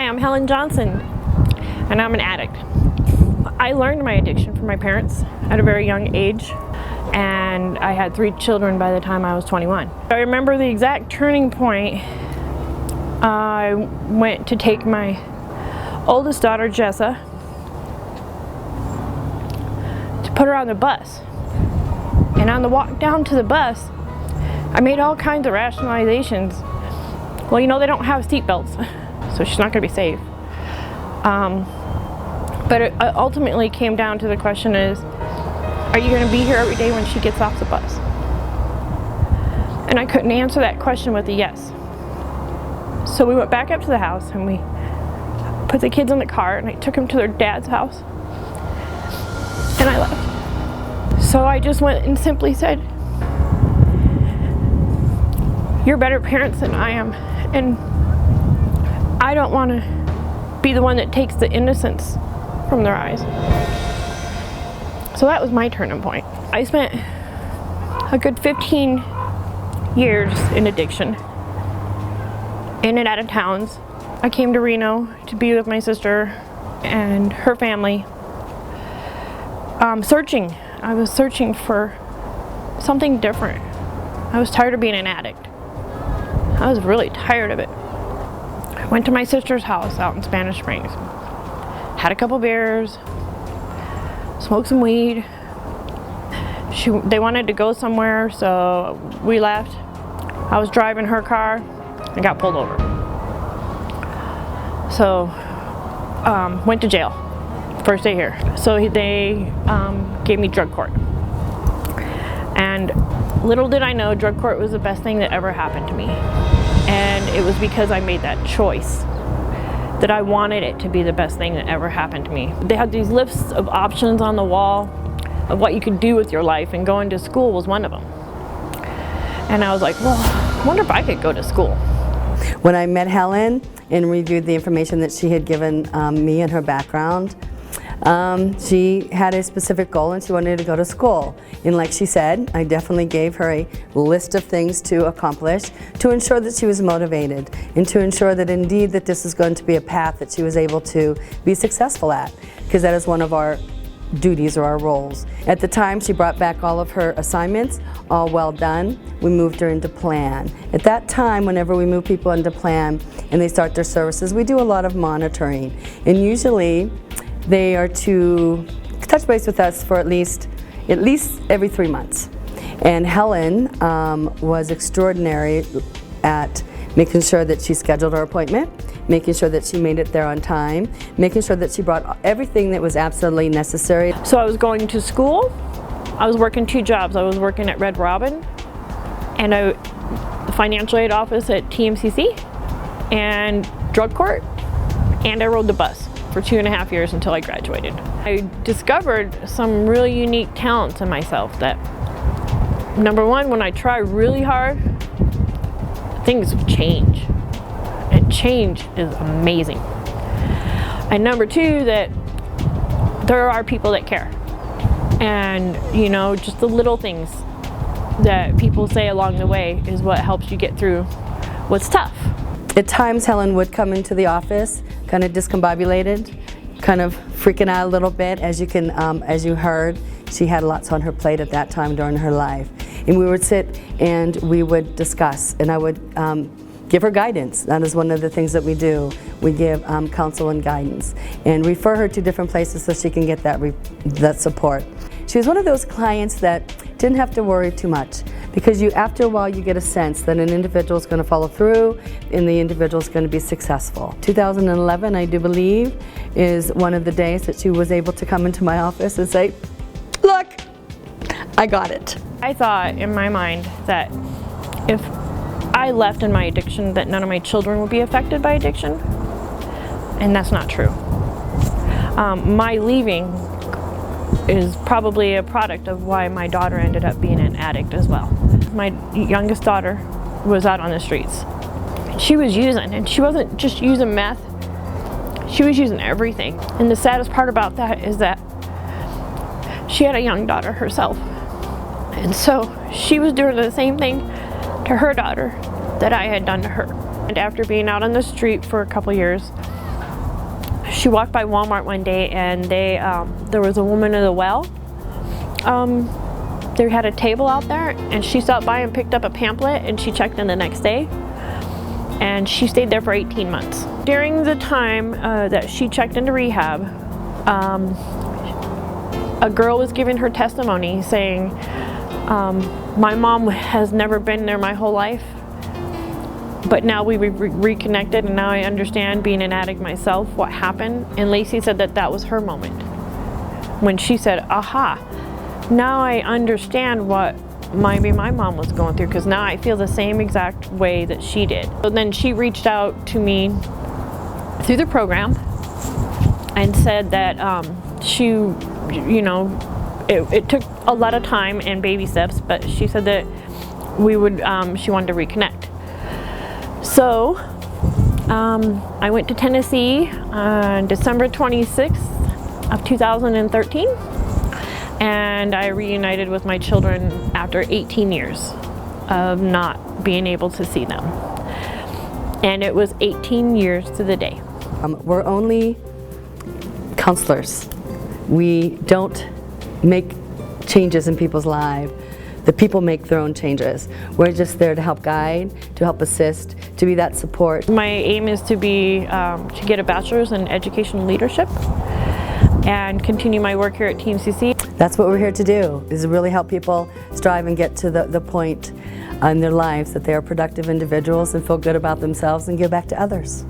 I'm Helen Johnson, and I'm an addict. I learned my addiction from my parents at a very young age, and I had 3 children by the time I was 21. I remember the exact turning point. I went to take my oldest daughter, Jessa, to put her on the bus. And on the walk down to the bus, I made all kinds of rationalizations. Well, you know, they don't have seat belts, so she's not going to be safe. But it ultimately came down to the question is, are you going to be here every day when she gets off the bus? And I couldn't answer that question with a yes. So we went back up to the house and we put the kids in the car and I took them to their dad's house. And I left. So I just went and simply said, you're better parents than I am. And I don't want to be the one that takes the innocence from their eyes. So that was my turning point. I spent a good 15 years in addiction, in and out of towns. I came to Reno to be with my sister and her family. Searching. I was searching for something different. I was tired of being an addict. I was really tired of it. I went to my sister's house out in Spanish Springs. Had a couple beers, smoked some weed. They wanted to go somewhere, so we left. I was driving her car and got pulled over. So, went to jail, first day here. So they gave me drug court. And little did I know, drug court was the best thing that ever happened to me. And it was because I made that choice that I wanted it to be the best thing that ever happened to me. They had these lists of options on the wall of what you could do with your life, and going to school was one of them. And I was like, well, I wonder if I could go to school. When I met Helen and reviewed the information that she had given me and her background, she had a specific goal and she wanted to go to school. And like she said, I definitely gave her a list of things to accomplish to ensure that she was motivated and to ensure that indeed that this is going to be a path that she was able to be successful at, because that is one of our duties or our roles. At the time, she brought back all of her assignments, all well done. We moved her into plan. At that time, whenever we move people into plan and they start their services, we do a lot of monitoring. And usually, they are to touch base with us for at least every 3 months. And Helen was extraordinary at making sure that she scheduled her appointment, making sure that she made it there on time, making sure that she brought everything that was absolutely necessary. So I was going to school. I was working 2 jobs. I was working at Red Robin and the financial aid office at TMCC and drug court, and I rode the bus for 2.5 years until I graduated. I discovered some really unique talents in myself that, number one, when I try really hard, things change. And change is amazing. And number two, that there are people that care. And, you know, just the little things that people say along the way is what helps you get through what's tough. At times, Helen would come into the office kind of discombobulated, kind of freaking out a little bit. As you heard, she had lots on her plate at that time during her life. And we would sit and we would discuss, and I would give her guidance. That is one of the things that we do. We give counsel and guidance and refer her to different places so she can get that support. She was one of those clients that didn't have to worry too much, because after a while you get a sense that an individual is going to follow through and the individual is going to be successful. 2011, I do believe, is one of the days that she was able to come into my office and say, look, I got it. I thought in my mind that if I left in my addiction, that none of my children would be affected by addiction, and that's not true. My leaving is probably a product of why my daughter ended up being an addict as well. My youngest daughter was out on the streets. She was using, and she wasn't just using meth, she was using everything. And the saddest part about that is that she had a young daughter herself. And so she was doing the same thing to her daughter that I had done to her. And after being out on the street for a couple years, She walked by Walmart one day and there was a woman at the well. They had a table out there and she stopped by and picked up a pamphlet and she checked in the next day. And she stayed there for 18 months. During the time that she checked into rehab, a girl was giving her testimony saying, my mom has never been there my whole life, but now we reconnected and now I understand, being an addict myself, what happened. And Lacey said that that was her moment. When she said, aha, now I understand what maybe my mom was going through, because now I feel the same exact way that she did. So then she reached out to me through the program and said that she, you know, it took a lot of time and baby steps, but she said that we would, she wanted to reconnect. So I went to Tennessee on December 26th of 2013. And I reunited with my children after 18 years of not being able to see them. And it was 18 years to the day. We're only counselors. We don't make changes in people's lives. The people make their own changes. We're just there to help guide, to help assist, to be that support. My aim is to get a bachelor's in educational leadership and continue my work here at TMCC. That's what we're here to do, is to really help people strive and get to the point in their lives that they are productive individuals and feel good about themselves and give back to others.